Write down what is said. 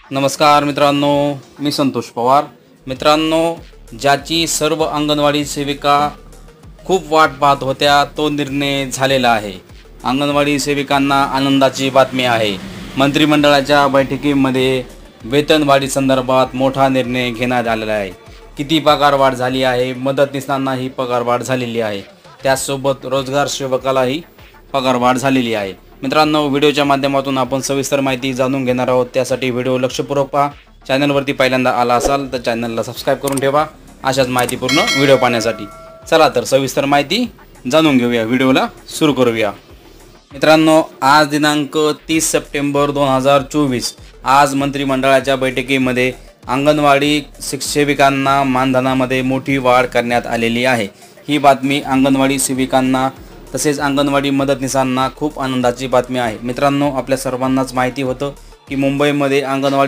नमस्कार मित्रांनो, मी संतोष पवार। मित्रांनो, ज्याची सर्व अंगणवाडी सेविका खूप वाट पाहत होत्या तो निर्णय झालेला आहे। अंगणवाडी सेविकांना आनंदाची बातमी आहे। मंत्रिमंडळाच्या बैठकीमध्ये वेतनवाढी संदर्भात मोठा निर्णय घेण्यात आलेला आहे। किती पगारवाढ झाली आहे, मदतनीसांनाही पगारवाढ झालेली आहे, त्यासोबत रोजगार सेवकालाही पगारवाढ झालेली आहे। मित्रांनो, व्हिडिओच्या माध्यमातून आपण सविस्तर माहिती जाणून घेणार आहोत। त्यासाठी व्हिडिओ लक्षपूर्वक पहा। चॅनलवरती पहिल्यांदा आला असाल तर चॅनलला सबस्क्राइब करून ठेवा अशाच माहितीपूर्ण व्हिडिओ पाहण्यासाठी। चला तर सविस्तर माहिती जाणून घेऊया, व्हिडिओला सुरू करूया। मित्रांनो, आज दिनांक 30 सप्टेंबर 2024 आज मंत्रिमंडळाच्या बैठकीमध्ये अंगणवाडी सेविकांना मानधनामध्ये मोठी वाढ करण्यात आलेली आहे। ही बातमी अंगणवाडी सेविकांना तसेच अंगणवाडी मदतनीसांना खूप आनंदाची बातमी आहे। मित्रांनो, आपल्या सर्वांनाच माहिती होतं की मुंबईमध्ये अंगणवाडी